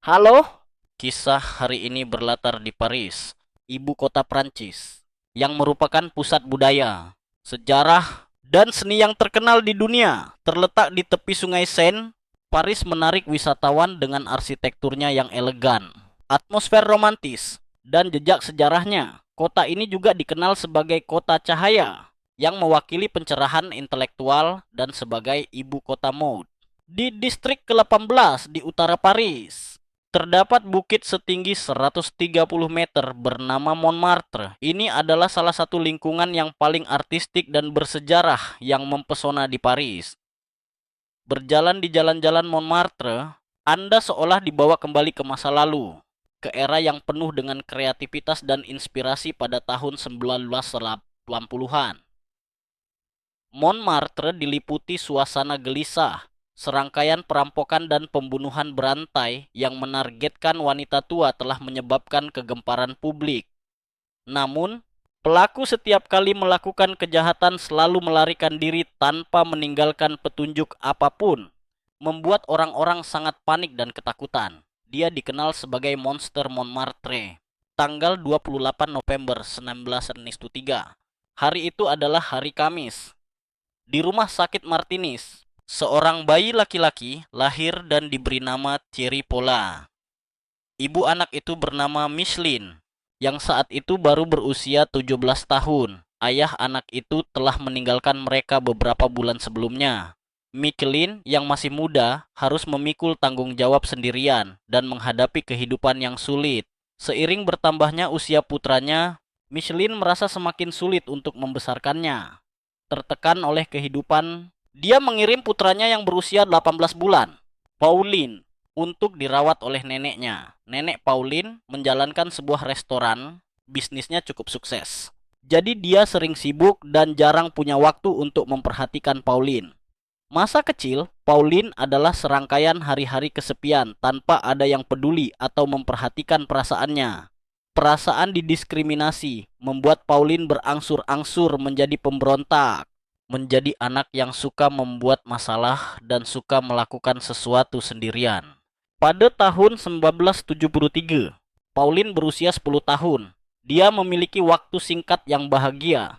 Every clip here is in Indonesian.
Halo, kisah hari ini berlatar di Paris, ibu kota Prancis, yang merupakan pusat budaya, sejarah, dan seni yang terkenal di dunia. Terletak di tepi Sungai Seine, Paris menarik wisatawan dengan arsitekturnya yang elegan, atmosfer romantis, dan jejak sejarahnya. Kota ini juga dikenal sebagai kota cahaya, yang mewakili pencerahan intelektual dan sebagai ibu kota mode. Di distrik ke-18 di utara Paris, terdapat bukit setinggi 130 meter bernama Montmartre. Ini adalah salah satu lingkungan yang paling artistik dan bersejarah yang mempesona di Paris. Berjalan di jalan-jalan Montmartre, Anda seolah dibawa kembali ke masa lalu, ke era yang penuh dengan kreativitas dan inspirasi pada tahun 1980-an. Montmartre diliputi suasana gelisah, serangkaian perampokan dan pembunuhan berantai yang menargetkan wanita tua telah menyebabkan kegemparan publik. Namun, pelaku setiap kali melakukan kejahatan selalu melarikan diri tanpa meninggalkan petunjuk apapun, membuat orang-orang sangat panik dan ketakutan. Dia dikenal sebagai Monster Montmartre. Tanggal 28 November 1903. Hari itu adalah hari Kamis. Di rumah sakit Martinis, seorang bayi laki-laki lahir dan diberi nama Thierry Paula. Ibu anak itu bernama Micheline, yang saat itu baru berusia 17 tahun. Ayah anak itu telah meninggalkan mereka beberapa bulan sebelumnya. Micheline yang masih muda harus memikul tanggung jawab sendirian dan menghadapi kehidupan yang sulit. Seiring bertambahnya usia putranya, Micheline merasa semakin sulit untuk membesarkannya. Tertekan oleh kehidupan, dia mengirim putranya yang berusia 18 bulan, Pauline, untuk dirawat oleh neneknya. Nenek Pauline menjalankan sebuah restoran, bisnisnya cukup sukses. Jadi dia sering sibuk dan jarang punya waktu untuk memperhatikan Pauline. Masa kecil, Pauline adalah serangkaian hari-hari kesepian tanpa ada yang peduli atau memperhatikan perasaannya. Perasaan didiskriminasi membuat Pauline berangsur-angsur menjadi pemberontak, menjadi anak yang suka membuat masalah dan suka melakukan sesuatu sendirian. Pada tahun 1973, Pauline berusia 10 tahun. Dia memiliki waktu singkat yang bahagia.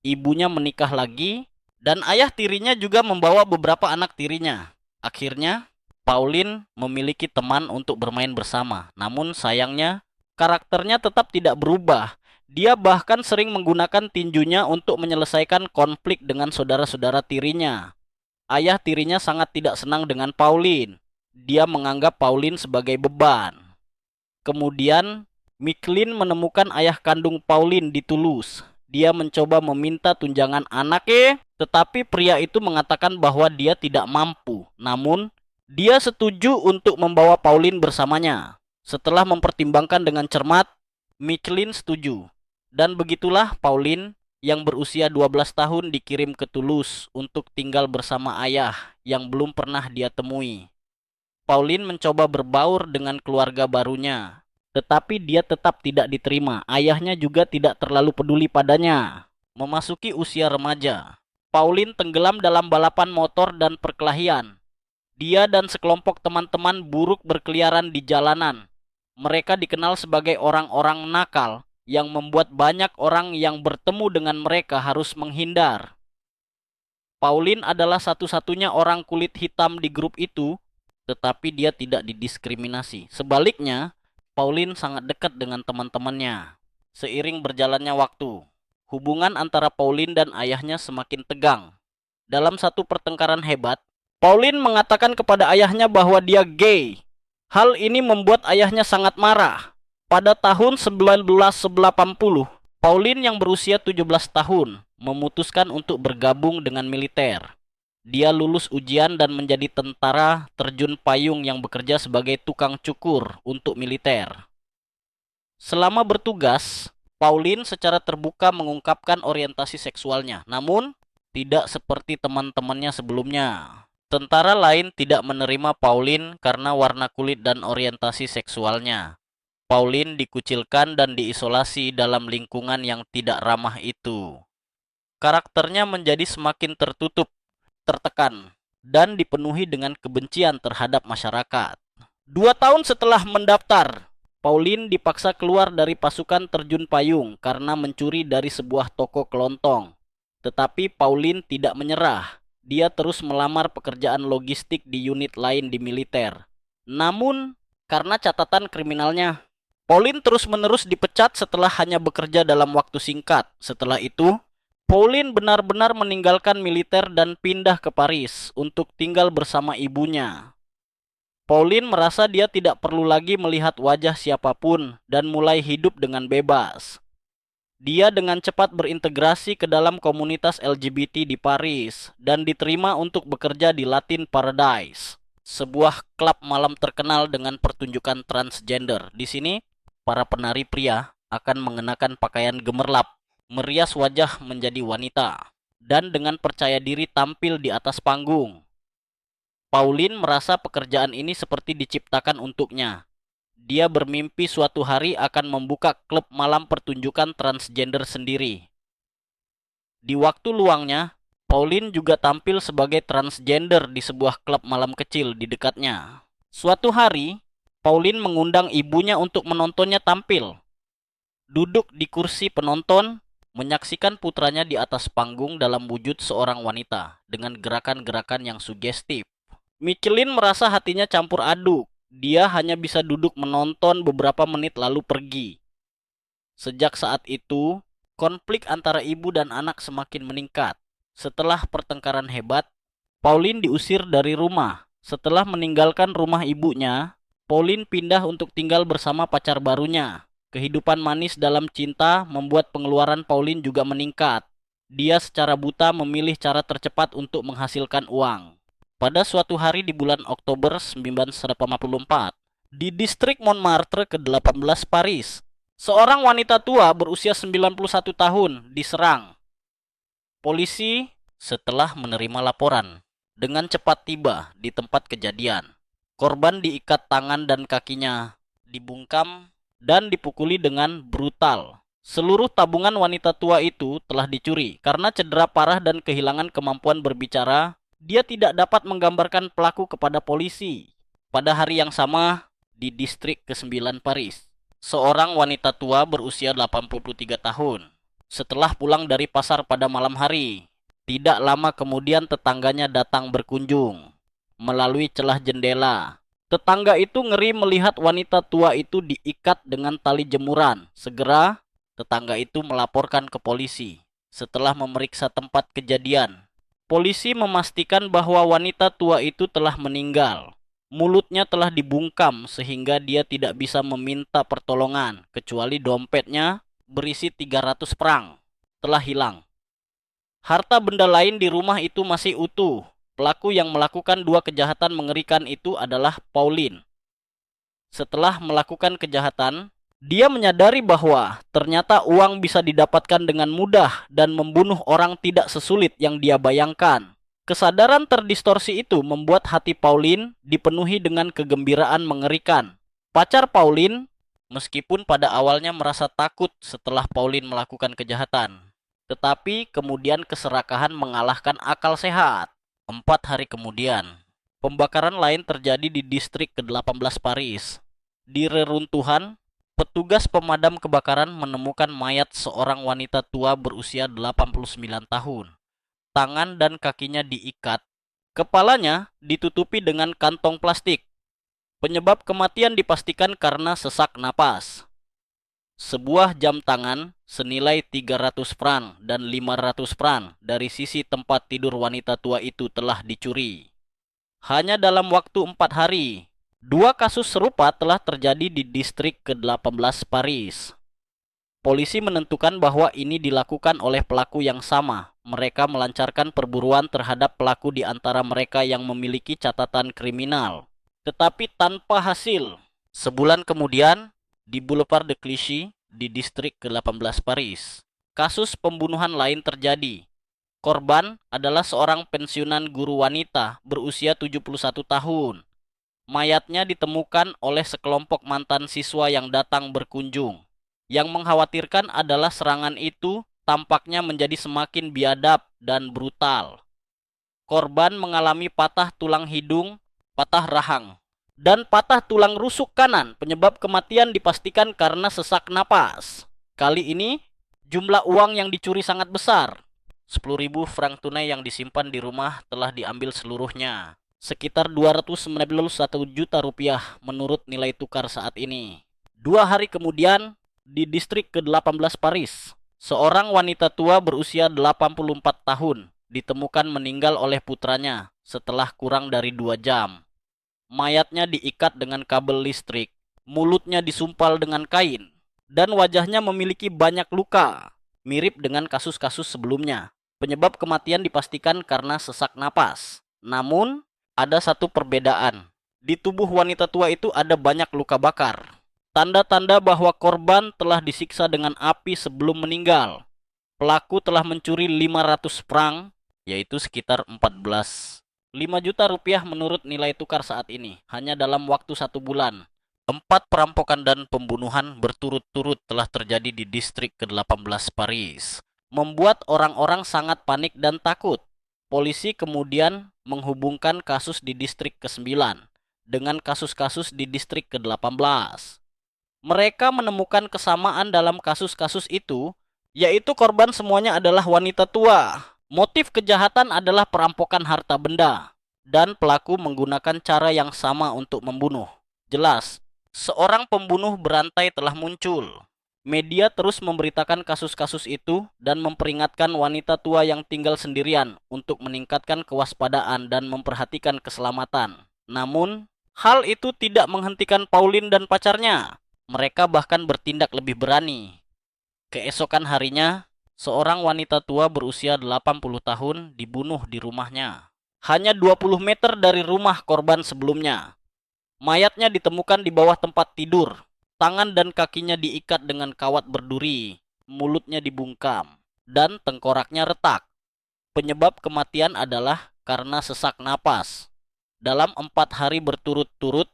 Ibunya menikah lagi dan ayah tirinya juga membawa beberapa anak tirinya. Akhirnya, Pauline memiliki teman untuk bermain bersama. Namun sayangnya, karakternya tetap tidak berubah. Dia bahkan sering menggunakan tinjunya untuk menyelesaikan konflik dengan saudara-saudara tirinya. Ayah tirinya sangat tidak senang dengan Pauline. Dia menganggap Pauline sebagai beban. Kemudian, Micheline menemukan ayah kandung Pauline di Toulouse. Dia mencoba meminta tunjangan anaknya, tetapi pria itu mengatakan bahwa dia tidak mampu. Namun, dia setuju untuk membawa Pauline bersamanya. Setelah mempertimbangkan dengan cermat, Micheline setuju. Dan begitulah Pauline yang berusia 12 tahun dikirim ke Toulouse untuk tinggal bersama ayah yang belum pernah dia temui. Pauline mencoba berbaur dengan keluarga barunya, tetapi dia tetap tidak diterima. Ayahnya juga tidak terlalu peduli padanya. Memasuki usia remaja, Pauline tenggelam dalam balapan motor dan perkelahian. Dia dan sekelompok teman-teman buruk berkeliaran di jalanan. Mereka dikenal sebagai orang-orang nakal yang membuat banyak orang yang bertemu dengan mereka harus menghindar. Pauline adalah satu-satunya orang kulit hitam di grup itu, tetapi dia tidak didiskriminasi. Sebaliknya, Pauline sangat dekat dengan teman-temannya. Seiring berjalannya waktu, hubungan antara Pauline dan ayahnya semakin tegang. Dalam satu pertengkaran hebat, Pauline mengatakan kepada ayahnya bahwa dia gay. Hal ini membuat ayahnya sangat marah. Pada tahun 1980, Pauline yang berusia 17 tahun memutuskan untuk bergabung dengan militer. Dia lulus ujian dan menjadi tentara terjun payung yang bekerja sebagai tukang cukur untuk militer. Selama bertugas, Pauline secara terbuka mengungkapkan orientasi seksualnya. Namun, tidak seperti teman-temannya sebelumnya. Tentara lain tidak menerima Pauline karena warna kulit dan orientasi seksualnya. Pauline dikucilkan dan diisolasi dalam lingkungan yang tidak ramah itu. Karakternya menjadi semakin tertutup, tertekan, dan dipenuhi dengan kebencian terhadap masyarakat. 2 tahun setelah mendaftar, Pauline dipaksa keluar dari pasukan terjun payung karena mencuri dari sebuah toko kelontong. Tetapi Pauline tidak menyerah. Dia terus melamar pekerjaan logistik di unit lain di militer. Namun, karena catatan kriminalnya, Pauline terus-menerus dipecat setelah hanya bekerja dalam waktu singkat. Setelah itu, Pauline benar-benar meninggalkan militer dan pindah ke Paris untuk tinggal bersama ibunya. Pauline merasa dia tidak perlu lagi melihat wajah siapapun dan mulai hidup dengan bebas. Dia dengan cepat berintegrasi ke dalam komunitas LGBT di Paris dan diterima untuk bekerja di Latin Paradise, sebuah klub malam terkenal dengan pertunjukan transgender. Di sini, para penari pria akan mengenakan pakaian gemerlap, merias wajah menjadi wanita, dan dengan percaya diri tampil di atas panggung. Pauline merasa pekerjaan ini seperti diciptakan untuknya. Dia bermimpi suatu hari akan membuka klub malam pertunjukan transgender sendiri. Di waktu luangnya, Pauline juga tampil sebagai transgender di sebuah klub malam kecil di dekatnya. Suatu hari, Pauline mengundang ibunya untuk menontonnya tampil. Duduk di kursi penonton, menyaksikan putranya di atas panggung dalam wujud seorang wanita dengan gerakan-gerakan yang sugestif. Michelin merasa hatinya campur aduk. Dia hanya bisa duduk menonton beberapa menit lalu pergi. Sejak saat itu, konflik antara ibu dan anak semakin meningkat. Setelah pertengkaran hebat, Pauline diusir dari rumah. Setelah meninggalkan rumah ibunya, Pauline pindah untuk tinggal bersama pacar barunya. Kehidupan manis dalam cinta membuat pengeluaran Pauline juga meningkat. Dia secara buta memilih cara tercepat untuk menghasilkan uang. Pada suatu hari di bulan Oktober 1984, di distrik Montmartre ke-18 Paris, seorang wanita tua berusia 91 tahun diserang. Polisi setelah menerima laporan dengan cepat tiba di tempat kejadian. Korban diikat tangan dan kakinya, dibungkam dan dipukuli dengan brutal. Seluruh tabungan wanita tua itu telah dicuri karena cedera parah dan kehilangan kemampuan berbicara. Dia tidak dapat menggambarkan pelaku kepada polisi. Pada hari yang sama, di distrik ke-9 Paris, seorang wanita tua berusia 83 tahun. Setelah pulang dari pasar pada malam hari, tidak lama kemudian tetangganya datang berkunjung melalui celah jendela. Tetangga itu ngeri melihat wanita tua itu diikat dengan tali jemuran. Segera, tetangga itu melaporkan ke polisi. Setelah memeriksa tempat kejadian, polisi memastikan bahwa wanita tua itu telah meninggal. Mulutnya telah dibungkam sehingga dia tidak bisa meminta pertolongan, kecuali dompetnya berisi 300 franc telah hilang. Harta benda lain di rumah itu masih utuh. Pelaku yang melakukan dua kejahatan mengerikan itu adalah Pauline. Setelah melakukan kejahatan, dia menyadari bahwa ternyata uang bisa didapatkan dengan mudah dan membunuh orang tidak sesulit yang dia bayangkan. Kesadaran terdistorsi itu membuat hati Pauline dipenuhi dengan kegembiraan mengerikan. Pacar Pauline, meskipun pada awalnya merasa takut setelah Pauline melakukan kejahatan, tetapi kemudian keserakahan mengalahkan akal sehat. 4 hari kemudian, pembakaran lain terjadi di distrik ke-18 Paris. Di reruntuhan, petugas pemadam kebakaran menemukan mayat seorang wanita tua berusia 89 tahun. Tangan dan kakinya diikat. Kepalanya ditutupi dengan kantong plastik. Penyebab kematian dipastikan karena sesak napas. Sebuah jam tangan senilai 300 franc dan 500 franc dari sisi tempat tidur wanita tua itu telah dicuri. Hanya dalam waktu 4 hari, 2 kasus serupa telah terjadi di distrik ke-18 Paris. Polisi menentukan bahwa ini dilakukan oleh pelaku yang sama. Mereka melancarkan perburuan terhadap pelaku di antara mereka yang memiliki catatan kriminal, tetapi tanpa hasil. Sebulan kemudian, di Boulevard de Clichy, di distrik ke-18 Paris, kasus pembunuhan lain terjadi. Korban adalah seorang pensiunan guru wanita berusia 71 tahun. Mayatnya ditemukan oleh sekelompok mantan siswa yang datang berkunjung. Yang mengkhawatirkan adalah serangan itu tampaknya menjadi semakin biadab dan brutal. Korban mengalami patah tulang hidung, patah rahang, dan patah tulang rusuk kanan. Penyebab kematian dipastikan karena sesak napas. Kali ini jumlah uang yang dicuri sangat besar. 10.000 frank tunai yang disimpan di rumah telah diambil seluruhnya. Sekitar 291 juta rupiah menurut nilai tukar saat ini. 2 hari kemudian, di distrik ke-18 Paris, seorang wanita tua berusia 84 tahun ditemukan meninggal oleh putranya setelah kurang dari 2 jam. Mayatnya diikat dengan kabel listrik, mulutnya disumpal dengan kain, dan wajahnya memiliki banyak luka, mirip dengan kasus-kasus sebelumnya. Penyebab kematian dipastikan karena sesak napas. Namun, ada satu perbedaan. Di tubuh wanita tua itu ada banyak luka bakar. Tanda-tanda bahwa korban telah disiksa dengan api sebelum meninggal. Pelaku telah mencuri 500 frank, yaitu sekitar 5 juta rupiah menurut nilai tukar saat ini, hanya dalam waktu 1 bulan. 4 perampokan dan pembunuhan berturut-turut telah terjadi di distrik ke-18 Paris, membuat orang-orang sangat panik dan takut. Polisi kemudian menghubungkan kasus di distrik ke-9 dengan kasus-kasus di distrik ke-18. Mereka menemukan kesamaan dalam kasus-kasus itu, yaitu korban semuanya adalah wanita tua. Motif kejahatan adalah perampokan harta benda, dan pelaku menggunakan cara yang sama untuk membunuh. Jelas, seorang pembunuh berantai telah muncul. Media terus memberitakan kasus-kasus itu dan memperingatkan wanita tua yang tinggal sendirian untuk meningkatkan kewaspadaan dan memperhatikan keselamatan. Namun, hal itu tidak menghentikan Pauline dan pacarnya. Mereka bahkan bertindak lebih berani. Keesokan harinya, seorang wanita tua berusia 80 tahun dibunuh di rumahnya. Hanya 20 meter dari rumah korban sebelumnya. Mayatnya ditemukan di bawah tempat tidur. Tangan dan kakinya diikat dengan kawat berduri. Mulutnya dibungkam. Dan tengkoraknya retak. Penyebab kematian adalah karena sesak napas. Dalam 4 hari berturut-turut,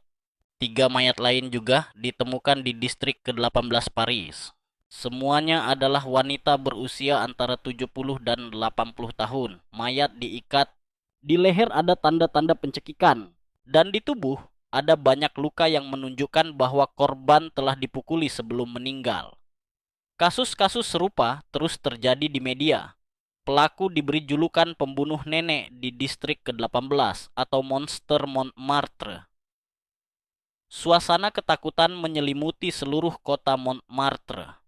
3 mayat lain juga ditemukan di distrik ke-18 Paris. Semuanya adalah wanita berusia antara 70 dan 80 tahun. Mayat diikat, di leher ada tanda-tanda pencekikan, dan di tubuh ada banyak luka yang menunjukkan bahwa korban telah dipukuli sebelum meninggal. Kasus-kasus serupa terus terjadi di media. Pelaku diberi julukan pembunuh nenek di distrik ke-18 atau Monster Montmartre. Suasana ketakutan menyelimuti seluruh kota Montmartre.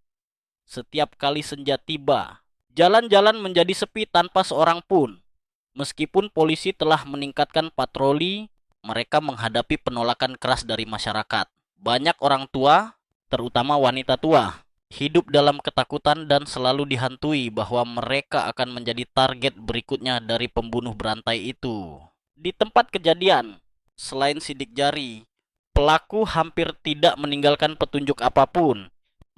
Setiap kali senja tiba, jalan-jalan menjadi sepi tanpa seorang pun. Meskipun polisi telah meningkatkan patroli, mereka menghadapi penolakan keras dari masyarakat. Banyak orang tua, terutama wanita tua, hidup dalam ketakutan dan selalu dihantui bahwa mereka akan menjadi target berikutnya dari pembunuh berantai itu. Di tempat kejadian, selain sidik jari, pelaku hampir tidak meninggalkan petunjuk apapun,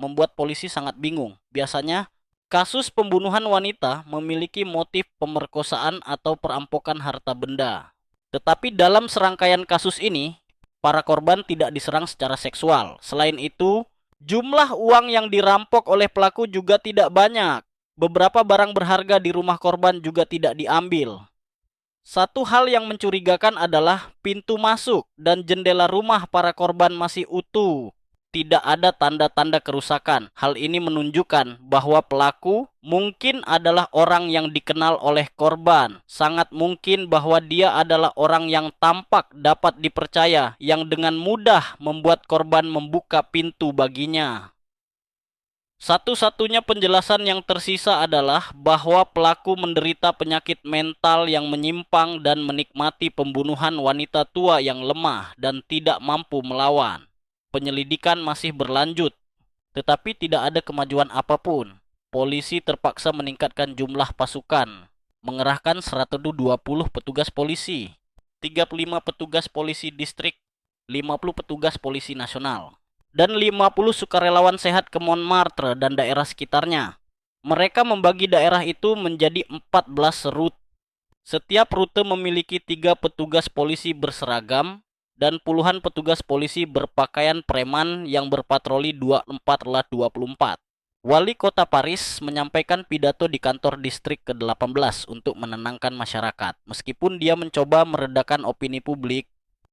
membuat polisi sangat bingung. Biasanya, kasus pembunuhan wanita memiliki motif pemerkosaan atau perampokan harta benda. Tetapi dalam serangkaian kasus ini, para korban tidak diserang secara seksual. Selain itu, jumlah uang yang dirampok oleh pelaku juga tidak banyak. Beberapa barang berharga di rumah korban juga tidak diambil. Satu hal yang mencurigakan adalah pintu masuk dan jendela rumah para korban masih utuh. Tidak ada tanda-tanda kerusakan. Hal ini menunjukkan bahwa pelaku mungkin adalah orang yang dikenal oleh korban. Sangat mungkin bahwa dia adalah orang yang tampak dapat dipercaya, yang dengan mudah membuat korban membuka pintu baginya. Satu-satunya penjelasan yang tersisa adalah bahwa pelaku menderita penyakit mental yang menyimpang dan menikmati pembunuhan wanita tua yang lemah dan tidak mampu melawan. Penyelidikan masih berlanjut, tetapi tidak ada kemajuan apapun. Polisi terpaksa meningkatkan jumlah pasukan, mengerahkan 120 petugas polisi, 35 petugas polisi distrik, 50 petugas polisi nasional, dan 50 sukarelawan sehat ke Montmartre dan daerah sekitarnya. Mereka membagi daerah itu menjadi 14 rute. Setiap rute memiliki 3 petugas polisi berseragam dan puluhan petugas polisi berpakaian preman yang berpatroli 24/24. Wali Kota Paris menyampaikan pidato di kantor distrik ke-18 untuk menenangkan masyarakat. Meskipun dia mencoba meredakan opini publik,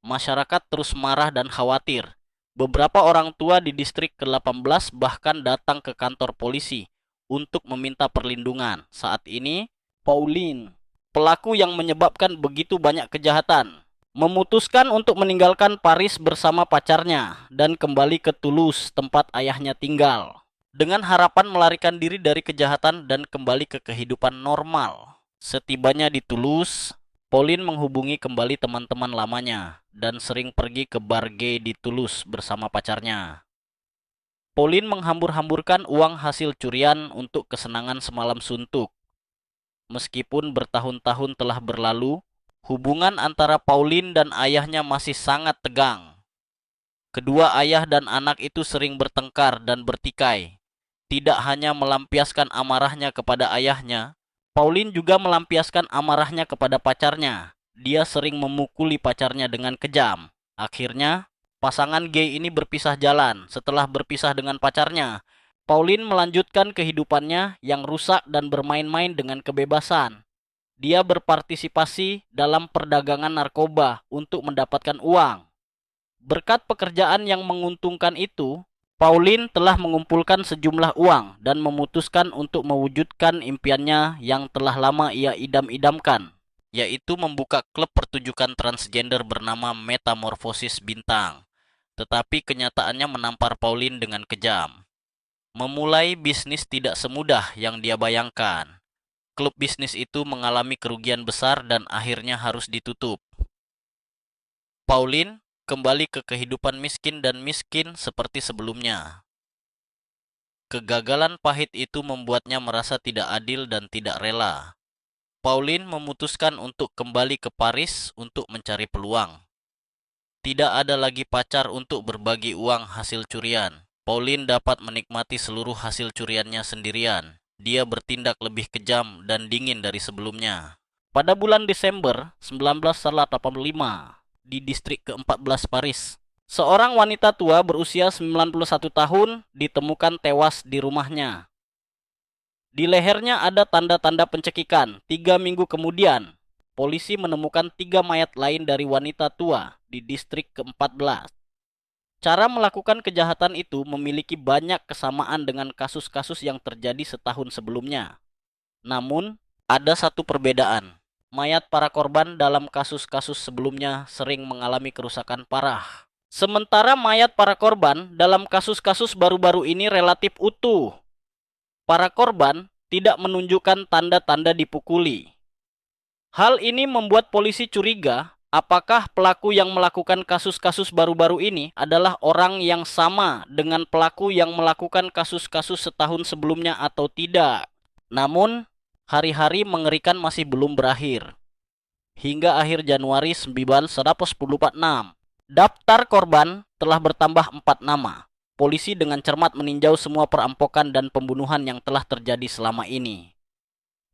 Masyarakat terus marah dan khawatir. Beberapa orang tua di distrik ke-18 bahkan datang ke kantor polisi untuk meminta perlindungan. Saat ini, Pauline, pelaku yang menyebabkan begitu banyak kejahatan, memutuskan untuk meninggalkan Paris bersama pacarnya dan kembali ke Toulouse, tempat ayahnya tinggal, dengan harapan melarikan diri dari kejahatan dan kembali ke kehidupan normal. Setibanya di Toulouse, Pauline menghubungi kembali teman-teman lamanya dan sering pergi ke bar gay di Toulouse bersama pacarnya. Pauline menghambur-hamburkan uang hasil curian untuk kesenangan semalam suntuk. Meskipun bertahun-tahun telah berlalu, hubungan antara Pauline dan ayahnya masih sangat tegang. Kedua ayah dan anak itu sering bertengkar dan bertikai. Tidak hanya melampiaskan amarahnya kepada ayahnya, Pauline juga melampiaskan amarahnya kepada pacarnya. Dia sering memukuli pacarnya dengan kejam. Akhirnya, pasangan gay ini berpisah jalan. Setelah berpisah dengan pacarnya, Pauline melanjutkan kehidupannya yang rusak dan bermain-main dengan kebebasan. Dia berpartisipasi dalam perdagangan narkoba untuk mendapatkan uang. Berkat pekerjaan yang menguntungkan itu, Pauline telah mengumpulkan sejumlah uang dan memutuskan untuk mewujudkan impiannya yang telah lama ia idam-idamkan, yaitu membuka klub pertunjukan transgender bernama Metamorfosis Bintang. Tetapi kenyataannya menampar Pauline dengan kejam. Memulai bisnis tidak semudah yang dia bayangkan. Klub bisnis itu mengalami kerugian besar dan akhirnya harus ditutup. Pauline kembali ke kehidupan miskin dan miskin seperti sebelumnya. Kegagalan pahit itu membuatnya merasa tidak adil dan tidak rela. Pauline memutuskan untuk kembali ke Paris untuk mencari peluang. Tidak ada lagi pacar untuk berbagi uang hasil curian. Pauline dapat menikmati seluruh hasil curiannya sendirian. Dia bertindak lebih kejam dan dingin dari sebelumnya. Pada bulan Desember 1985, di distrik ke-14 Paris, seorang wanita tua berusia 91 tahun ditemukan tewas di rumahnya. Di lehernya ada tanda-tanda pencekikan. 3 minggu kemudian, polisi menemukan 3 mayat lain dari wanita tua di distrik ke-14. Cara melakukan kejahatan itu memiliki banyak kesamaan dengan kasus-kasus yang terjadi setahun sebelumnya. Namun, ada satu perbedaan. Mayat para korban dalam kasus-kasus sebelumnya sering mengalami kerusakan parah. Sementara mayat para korban dalam kasus-kasus baru-baru ini relatif utuh. Para korban tidak menunjukkan tanda-tanda dipukuli. Hal ini membuat polisi curiga apakah pelaku yang melakukan kasus-kasus baru-baru ini adalah orang yang sama dengan pelaku yang melakukan kasus-kasus setahun sebelumnya atau tidak. Namun, hari-hari mengerikan masih belum berakhir. Hingga akhir Januari 1946, daftar korban telah bertambah 4 nama. Polisi dengan cermat meninjau semua perampokan dan pembunuhan yang telah terjadi selama ini.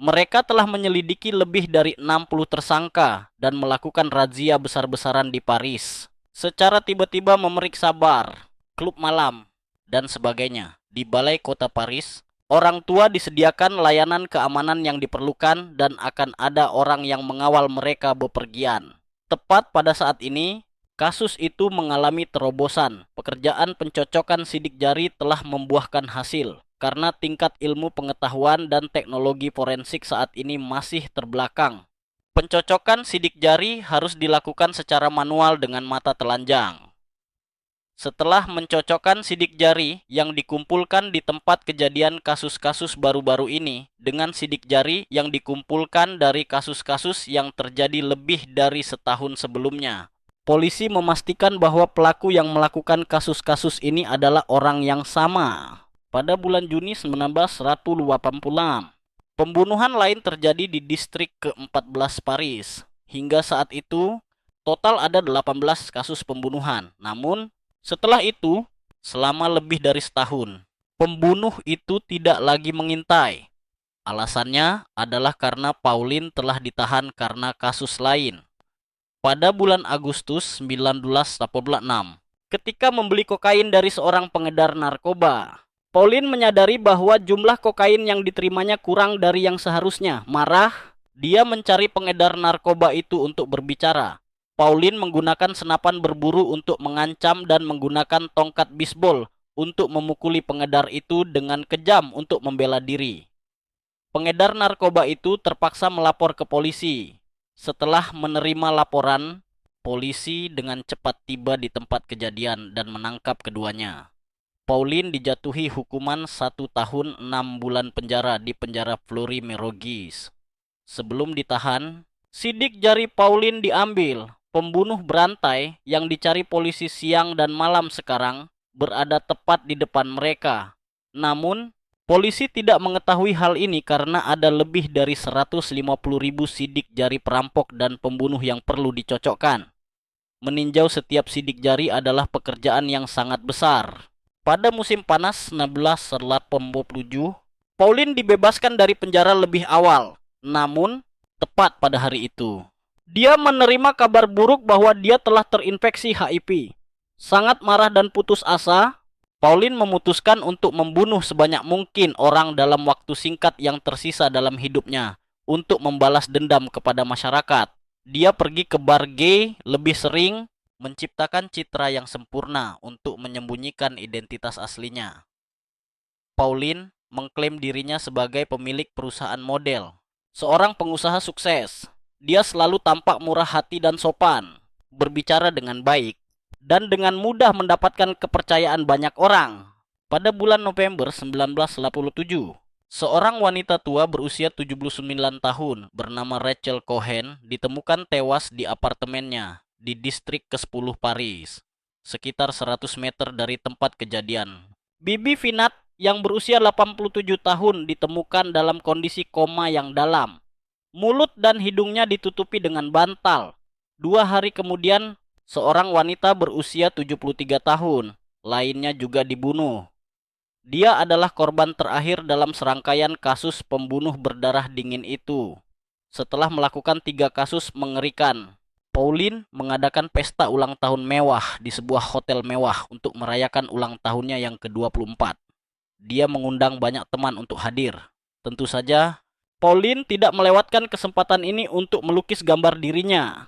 Mereka telah menyelidiki lebih dari 60 tersangka dan melakukan razia besar-besaran di Paris. Secara tiba-tiba memeriksa bar, klub malam, dan sebagainya. Di balai kota Paris, orang tua disediakan layanan keamanan yang diperlukan dan akan ada orang yang mengawal mereka bepergian. Tepat pada saat ini, kasus itu mengalami terobosan. Pekerjaan pencocokan sidik jari telah membuahkan hasil karena tingkat ilmu pengetahuan dan teknologi forensik saat ini masih terbelakang. Pencocokan sidik jari harus dilakukan secara manual dengan mata telanjang. Setelah mencocokkan sidik jari yang dikumpulkan di tempat kejadian kasus-kasus baru-baru ini dengan sidik jari yang dikumpulkan dari kasus-kasus yang terjadi lebih dari setahun sebelumnya, polisi memastikan bahwa pelaku yang melakukan kasus-kasus ini adalah orang yang sama. Pada bulan Juni 1986, pembunuhan lain terjadi di distrik ke-14 Paris. Hingga saat itu, total ada 18 kasus pembunuhan. Namun, setelah itu, selama lebih dari setahun, pembunuh itu tidak lagi mengintai. Alasannya adalah karena Pauline telah ditahan karena kasus lain. Pada bulan Agustus 1986, ketika membeli kokain dari seorang pengedar narkoba, Pauline menyadari bahwa jumlah kokain yang diterimanya kurang dari yang seharusnya. Marah, dia mencari pengedar narkoba itu untuk berbicara. Pauline menggunakan senapan berburu untuk mengancam dan menggunakan tongkat bisbol untuk memukuli pengedar itu dengan kejam untuk membela diri. Pengedar narkoba itu terpaksa melapor ke polisi. Setelah menerima laporan, polisi dengan cepat tiba di tempat kejadian dan menangkap keduanya. Pauline dijatuhi hukuman 1 tahun 6 bulan penjara di penjara Fleury-Mérogis. Sebelum ditahan, sidik jari Pauline diambil. Pembunuh berantai yang dicari polisi siang dan malam sekarang berada tepat di depan mereka. Namun, polisi tidak mengetahui hal ini karena ada lebih dari 150.000 sidik jari perampok dan pembunuh yang perlu dicocokkan. Meninjau setiap sidik jari adalah pekerjaan yang sangat besar. Pada musim panas 1987, Pauline dibebaskan dari penjara lebih awal. Namun, tepat pada hari itu, dia menerima kabar buruk bahwa dia telah terinfeksi HIV. Sangat marah dan putus asa, Pauline memutuskan untuk membunuh sebanyak mungkin orang dalam waktu singkat yang tersisa dalam hidupnya untuk membalas dendam kepada masyarakat. Dia pergi ke bar gay lebih sering, menciptakan citra yang sempurna untuk menyembunyikan identitas aslinya. Pauline mengklaim dirinya sebagai pemilik perusahaan model, seorang pengusaha sukses. Dia selalu tampak murah hati dan sopan, berbicara dengan baik, dan dengan mudah mendapatkan kepercayaan banyak orang. Pada bulan November 1987, seorang wanita tua berusia 79 tahun bernama Rachel Cohen ditemukan tewas di apartemennya di distrik ke-10 Paris, sekitar 100 meter dari tempat kejadian. Bibi Finat yang berusia 87 tahun ditemukan dalam kondisi koma yang dalam. Mulut dan hidungnya ditutupi dengan bantal. 2 hari kemudian, seorang wanita berusia 73 tahun lainnya juga dibunuh. Dia adalah korban terakhir dalam serangkaian kasus pembunuh berdarah dingin itu. Setelah melakukan 3 kasus mengerikan, Pauline mengadakan pesta ulang tahun mewah di sebuah hotel mewah untuk merayakan ulang tahunnya yang ke-24. Dia mengundang banyak teman untuk hadir. Tentu saja, Pauline tidak melewatkan kesempatan ini untuk melukis gambar dirinya.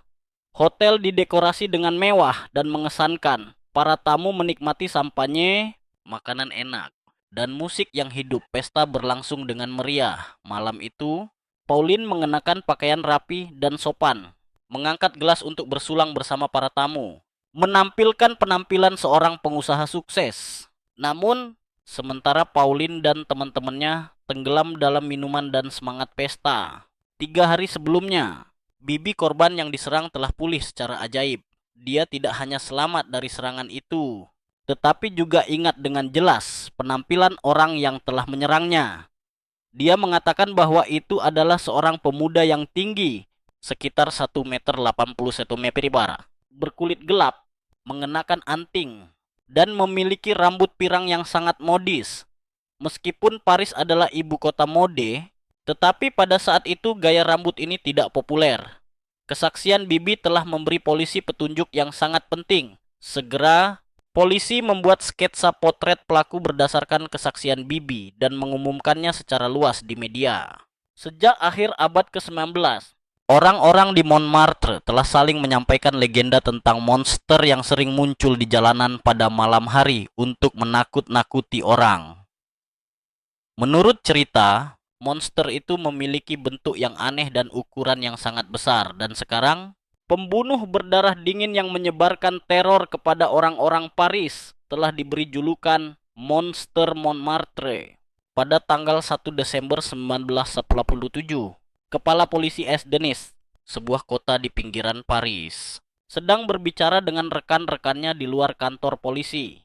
Hotel didekorasi dengan mewah dan mengesankan. Para tamu menikmati sampanye, makanan enak, dan musik yang hidup. Pesta berlangsung dengan meriah. Malam itu, Pauline mengenakan pakaian rapi dan sopan, mengangkat gelas untuk bersulang bersama para tamu, menampilkan penampilan seorang pengusaha sukses. Namun, sementara Pauline dan teman-temannya tenggelam dalam minuman dan semangat pesta. 3 hari sebelumnya, bibi korban yang diserang telah pulih secara ajaib. Dia tidak hanya selamat dari serangan itu, tetapi juga ingat dengan jelas penampilan orang yang telah menyerangnya. Dia mengatakan bahwa itu adalah seorang pemuda yang tinggi, sekitar 1,80 meter, berkulit gelap, mengenakan anting, dan memiliki rambut pirang yang sangat modis. Meskipun Paris adalah ibu kota mode, tetapi pada saat itu gaya rambut ini tidak populer. Kesaksian bibi telah memberi polisi petunjuk yang sangat penting. Segera, polisi membuat sketsa potret pelaku berdasarkan kesaksian bibi dan mengumumkannya secara luas di media. Sejak akhir abad ke-19, orang-orang di Montmartre telah saling menyampaikan legenda tentang monster yang sering muncul di jalanan pada malam hari untuk menakut-nakuti orang. Menurut cerita, monster itu memiliki bentuk yang aneh dan ukuran yang sangat besar, dan sekarang pembunuh berdarah dingin yang menyebarkan teror kepada orang-orang Paris telah diberi julukan Monster Montmartre. Pada tanggal 1 Desember 1987, Kepala Polisi Denis, sebuah kota di pinggiran Paris, sedang berbicara dengan rekan-rekannya di luar kantor polisi.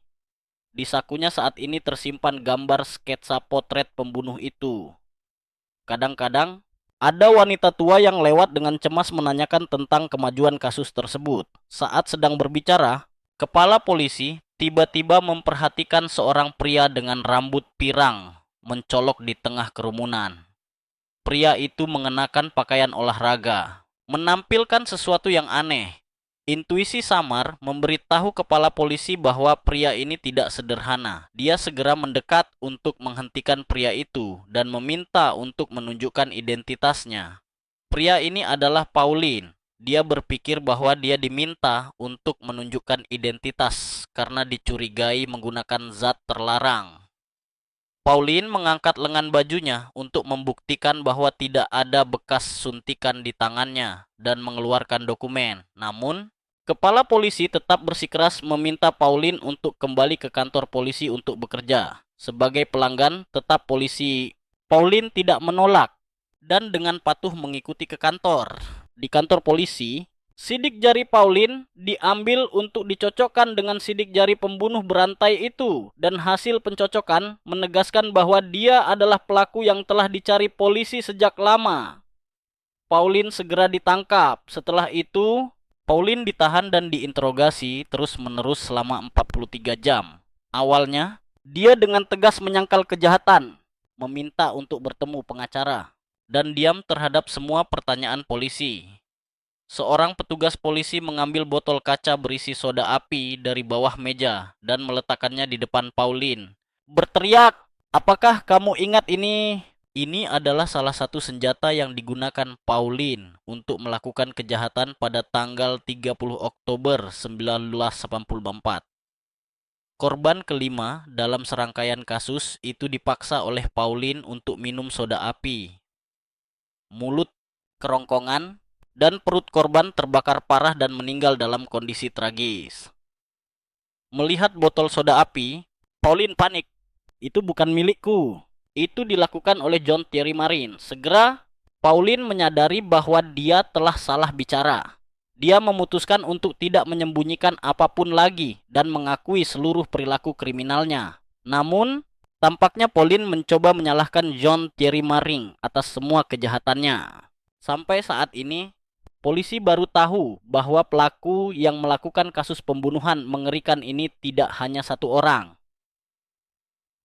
Di sakunya saat ini tersimpan gambar sketsa potret pembunuh itu. Kadang-kadang, ada wanita tua yang lewat dengan cemas menanyakan tentang kemajuan kasus tersebut. Saat sedang berbicara, kepala polisi tiba-tiba memperhatikan seorang pria dengan rambut pirang mencolok di tengah kerumunan. Pria itu mengenakan pakaian olahraga, menampilkan sesuatu yang aneh. Intuisi samar memberitahu kepala polisi bahwa pria ini tidak sederhana. Dia segera mendekat untuk menghentikan pria itu dan meminta untuk menunjukkan identitasnya. Pria ini adalah Pauline. Dia berpikir bahwa dia diminta untuk menunjukkan identitas karena dicurigai menggunakan zat terlarang. Pauline mengangkat lengan bajunya untuk membuktikan bahwa tidak ada bekas suntikan di tangannya dan mengeluarkan dokumen. Namun, kepala polisi tetap bersikeras meminta Pauline untuk kembali ke kantor polisi untuk bekerja. Sebagai pelanggan, tetap polisi Pauline tidak menolak dan dengan patuh mengikuti ke kantor. Di kantor polisi, sidik jari Pauline diambil untuk dicocokkan dengan sidik jari pembunuh berantai itu dan hasil pencocokan menegaskan bahwa dia adalah pelaku yang telah dicari polisi sejak lama. Pauline segera ditangkap. Setelah itu, Pauline ditahan dan diinterogasi terus-menerus selama 43 jam. Awalnya, dia dengan tegas menyangkal kejahatan, meminta untuk bertemu pengacara, dan diam terhadap semua pertanyaan polisi. Seorang petugas polisi mengambil botol kaca berisi soda api dari bawah meja dan meletakkannya di depan Pauline. Berteriak, "Apakah kamu ingat ini?" Ini adalah salah satu senjata yang digunakan Pauline untuk melakukan kejahatan pada tanggal 30 Oktober 1984. Korban kelima dalam serangkaian kasus itu dipaksa oleh Pauline untuk minum soda api. Mulut, kerongkongan, dan perut korban terbakar parah dan meninggal dalam kondisi tragis. Melihat botol soda api, Pauline panik. "Itu bukan milikku." Itu dilakukan oleh John Thierry Marin. Segera, Pauline menyadari bahwa dia telah salah bicara. Dia memutuskan untuk tidak menyembunyikan apapun lagi dan mengakui seluruh perilaku kriminalnya. Namun, tampaknya Pauline mencoba menyalahkan John Thierry Marin atas semua kejahatannya. Sampai saat ini, polisi baru tahu bahwa pelaku yang melakukan kasus pembunuhan mengerikan ini tidak hanya satu orang.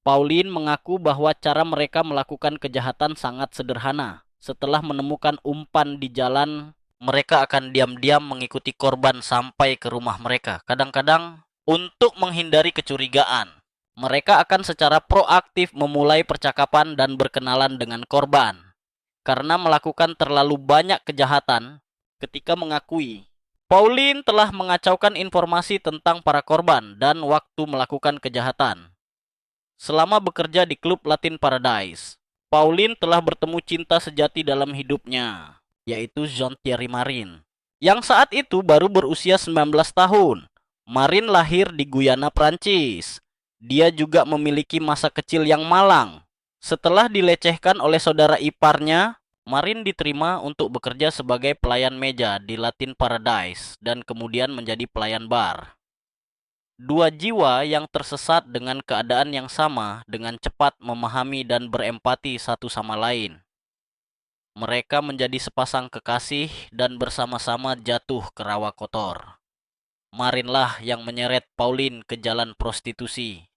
Pauline mengaku bahwa cara mereka melakukan kejahatan sangat sederhana. Setelah menemukan umpan di jalan, mereka akan diam-diam mengikuti korban sampai ke rumah mereka. Kadang-kadang, untuk menghindari kecurigaan, mereka akan secara proaktif memulai percakapan dan berkenalan dengan korban. Karena melakukan terlalu banyak kejahatan, ketika mengakui, Pauline telah mengacaukan informasi tentang para korban dan waktu melakukan kejahatan. Selama bekerja di klub Latin Paradise, Pauline telah bertemu cinta sejati dalam hidupnya, yaitu John Thierry Marin, yang saat itu baru berusia 19 tahun. Marin lahir di Guyana, Prancis. Dia juga memiliki masa kecil yang malang. Setelah dilecehkan oleh saudara iparnya, Marin diterima untuk bekerja sebagai pelayan meja di Latin Paradise dan kemudian menjadi pelayan bar. Dua jiwa yang tersesat dengan keadaan yang sama dengan cepat memahami dan berempati satu sama lain. Mereka menjadi sepasang kekasih dan bersama-sama jatuh ke rawa kotor. Marinlah yang menyeret Pauline ke jalan prostitusi.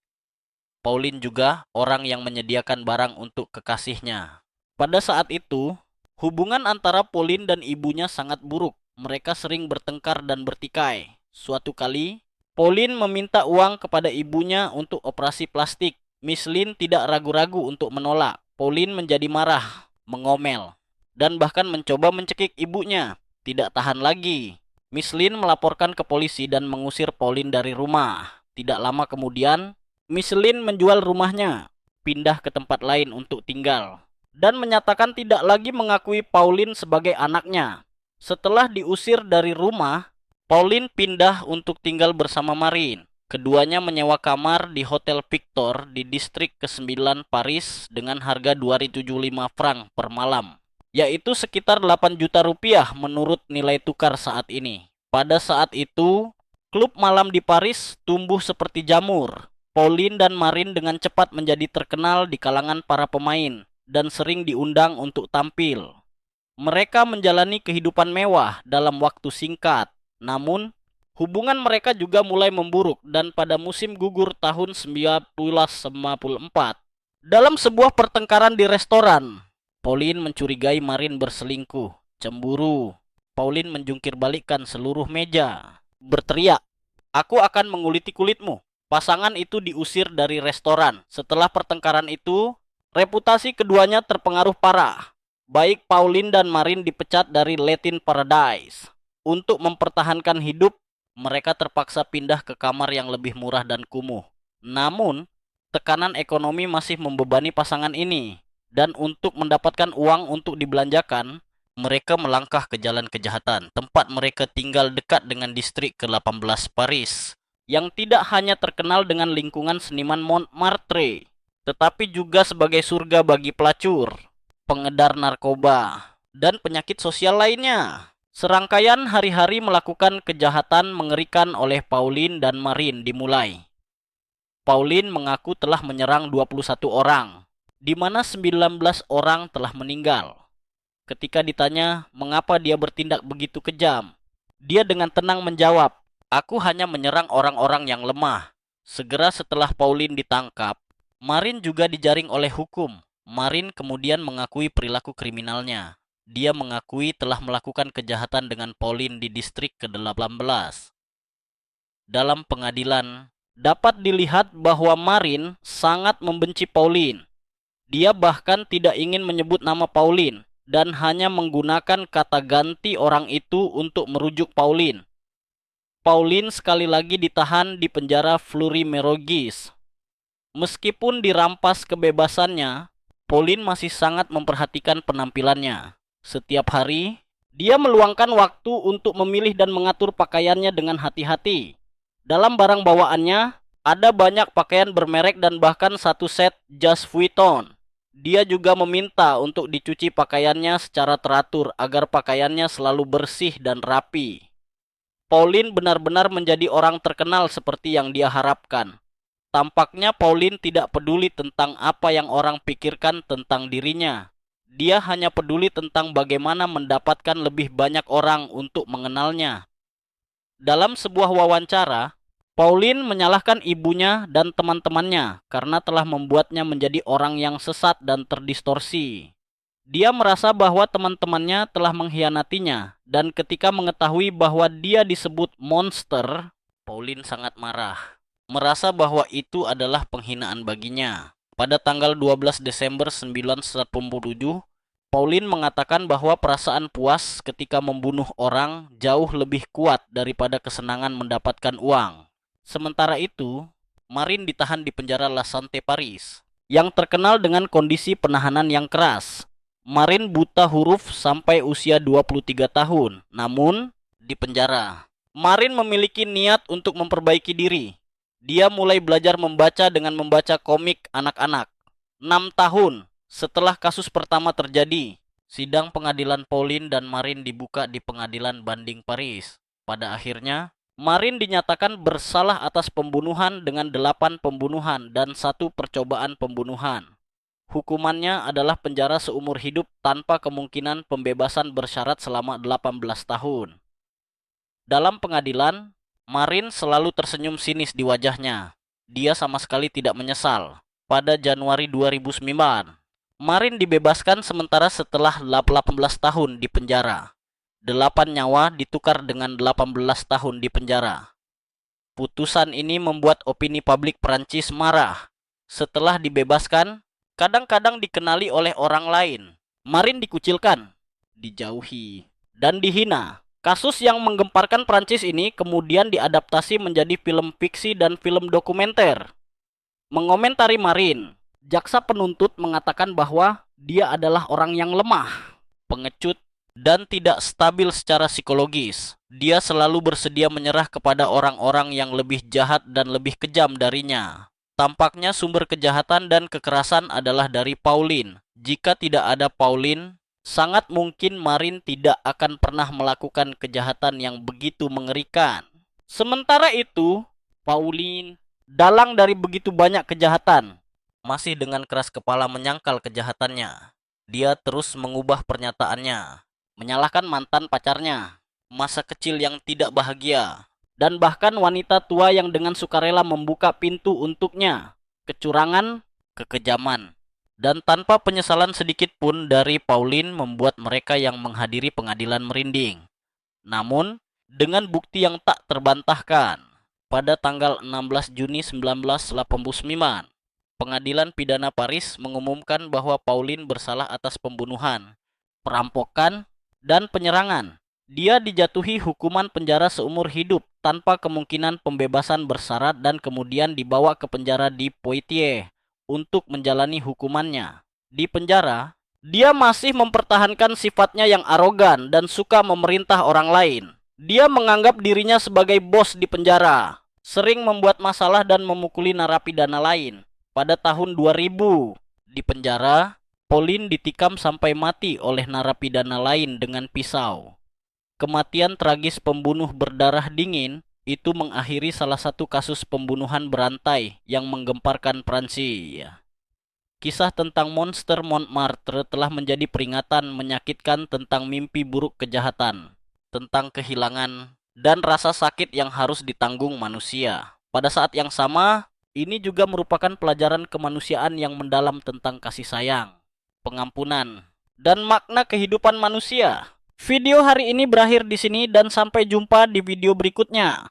Pauline juga orang yang menyediakan barang untuk kekasihnya. Pada saat itu, hubungan antara Pauline dan ibunya sangat buruk. Mereka sering bertengkar dan bertikai. Suatu kali, Pauline meminta uang kepada ibunya untuk operasi plastik. Miss Lin tidak ragu-ragu untuk menolak. Pauline menjadi marah, mengomel, dan bahkan mencoba mencekik ibunya. Tidak tahan lagi, Miss Lin melaporkan ke polisi dan mengusir Pauline dari rumah. Tidak lama kemudian, Miss Lin menjual rumahnya, pindah ke tempat lain untuk tinggal, dan menyatakan tidak lagi mengakui Pauline sebagai anaknya. Setelah diusir dari rumah, Pauline pindah untuk tinggal bersama Marin. Keduanya menyewa kamar di Hotel Victor di distrik ke-9 Paris dengan harga 275 franc per malam, yaitu sekitar 8 juta rupiah menurut nilai tukar saat ini. Pada saat itu, klub malam di Paris tumbuh seperti jamur. Pauline dan Marin dengan cepat menjadi terkenal di kalangan para pemain dan sering diundang untuk tampil. Mereka menjalani kehidupan mewah dalam waktu singkat. Namun, hubungan mereka juga mulai memburuk dan pada musim gugur tahun 1994, dalam sebuah pertengkaran di restoran, Pauline mencurigai Marin berselingkuh. Cemburu, Pauline menjungkir balikkan seluruh meja, berteriak, "Aku akan menguliti kulitmu." Pasangan itu diusir dari restoran. Setelah pertengkaran itu, reputasi keduanya terpengaruh parah. Baik Pauline dan Marin dipecat dari Latin Paradise. Untuk mempertahankan hidup, mereka terpaksa pindah ke kamar yang lebih murah dan kumuh. Namun, tekanan ekonomi masih membebani pasangan ini, dan untuk mendapatkan uang untuk dibelanjakan, mereka melangkah ke jalan kejahatan. Tempat mereka tinggal dekat dengan distrik ke-18 Paris, yang tidak hanya terkenal dengan lingkungan seniman Montmartre, tetapi juga sebagai surga bagi pelacur, pengedar narkoba, dan penyakit sosial lainnya. Serangkaian hari-hari melakukan kejahatan mengerikan oleh Pauline dan Marine dimulai. Pauline mengaku telah menyerang 21 orang, di mana 19 orang telah meninggal. Ketika ditanya mengapa dia bertindak begitu kejam, dia dengan tenang menjawab, "Aku hanya menyerang orang-orang yang lemah." Segera setelah Pauline ditangkap, Marine juga dijaring oleh hukum. Marine kemudian mengakui perilaku kriminalnya. Dia mengakui telah melakukan kejahatan dengan Pauline di distrik ke-18. Dalam pengadilan, dapat dilihat bahwa Marine sangat membenci Pauline. Dia bahkan tidak ingin menyebut nama Pauline dan hanya menggunakan kata ganti orang itu untuk merujuk Pauline. Pauline sekali lagi ditahan di penjara Fleury-Mérogis. Meskipun dirampas kebebasannya, Pauline masih sangat memperhatikan penampilannya. Setiap hari, dia meluangkan waktu untuk memilih dan mengatur pakaiannya dengan hati-hati. Dalam barang bawaannya, ada banyak pakaian bermerek dan bahkan satu set jas Vuitton. Dia juga meminta untuk dicuci pakaiannya secara teratur agar pakaiannya selalu bersih dan rapi. Pauline benar-benar menjadi orang terkenal seperti yang dia harapkan. Tampaknya Pauline tidak peduli tentang apa yang orang pikirkan tentang dirinya. Dia hanya peduli tentang bagaimana mendapatkan lebih banyak orang untuk mengenalnya. Dalam sebuah wawancara, Pauline menyalahkan ibunya dan teman-temannya karena telah membuatnya menjadi orang yang sesat dan terdistorsi. Dia merasa bahwa teman-temannya telah mengkhianatinya, dan ketika mengetahui bahwa dia disebut monster, Pauline sangat marah. Merasa bahwa itu adalah penghinaan baginya. Pada tanggal 12 Desember 1987, Pauline mengatakan bahwa perasaan puas ketika membunuh orang jauh lebih kuat daripada kesenangan mendapatkan uang. Sementara itu, Marine ditahan di penjara La Santé Paris, yang terkenal dengan kondisi penahanan yang keras. Marine buta huruf sampai usia 23 tahun, namun di penjara. Marine memiliki niat untuk memperbaiki diri. Dia mulai belajar membaca dengan membaca komik anak-anak. 6 tahun setelah kasus pertama terjadi, sidang pengadilan Pauline dan Marine dibuka di Pengadilan Banding Paris. Pada akhirnya, Marine dinyatakan bersalah atas pembunuhan dengan 8 pembunuhan dan 1 percobaan pembunuhan. Hukumannya adalah penjara seumur hidup tanpa kemungkinan pembebasan bersyarat selama 18 tahun. Dalam pengadilan, Marine selalu tersenyum sinis di wajahnya. Dia sama sekali tidak menyesal. Pada Januari 2009, Marine dibebaskan sementara setelah 18 tahun di penjara. 8 nyawa ditukar dengan 18 tahun di penjara. Putusan ini membuat opini publik Prancis marah. Setelah dibebaskan, kadang-kadang dikenali oleh orang lain. Marine dikucilkan, dijauhi, dan dihina. Kasus yang menggemparkan Prancis ini kemudian diadaptasi menjadi film fiksi dan film dokumenter. Mengomentari Marine, jaksa penuntut mengatakan bahwa dia adalah orang yang lemah, pengecut, dan tidak stabil secara psikologis. Dia selalu bersedia menyerah kepada orang-orang yang lebih jahat dan lebih kejam darinya. Tampaknya sumber kejahatan dan kekerasan adalah dari Pauline. Jika tidak ada Pauline, sangat mungkin Marine tidak akan pernah melakukan kejahatan yang begitu mengerikan. Sementara itu, Pauline dalang dari begitu banyak kejahatan, masih dengan keras kepala menyangkal kejahatannya. Dia terus mengubah pernyataannya, menyalahkan mantan pacarnya, masa kecil yang tidak bahagia, dan bahkan wanita tua yang dengan sukarela membuka pintu untuknya, kecurangan, kekejaman. Dan tanpa penyesalan sedikit pun dari Pauline membuat mereka yang menghadiri pengadilan merinding. Namun, dengan bukti yang tak terbantahkan, pada tanggal 16 Juni 1989, Pengadilan Pidana Paris mengumumkan bahwa Pauline bersalah atas pembunuhan, perampokan, dan penyerangan. Dia dijatuhi hukuman penjara seumur hidup tanpa kemungkinan pembebasan bersyarat dan kemudian dibawa ke penjara di Poitiers untuk menjalani hukumannya. Di penjara, dia masih mempertahankan sifatnya yang arogan dan suka memerintah orang lain. Dia menganggap dirinya sebagai bos di penjara, sering membuat masalah dan memukuli narapidana lain. Pada tahun 2000, di penjara, Pauline ditikam sampai mati oleh narapidana lain dengan pisau. Kematian tragis pembunuh berdarah dingin itu mengakhiri salah satu kasus pembunuhan berantai yang menggemparkan Prancis. Kisah tentang monster Montmartre telah menjadi peringatan menyakitkan tentang mimpi buruk kejahatan, tentang kehilangan, dan rasa sakit yang harus ditanggung manusia. Pada saat yang sama, ini juga merupakan pelajaran kemanusiaan yang mendalam tentang kasih sayang, pengampunan, dan makna kehidupan manusia. Video hari ini berakhir di sini dan sampai jumpa di video berikutnya.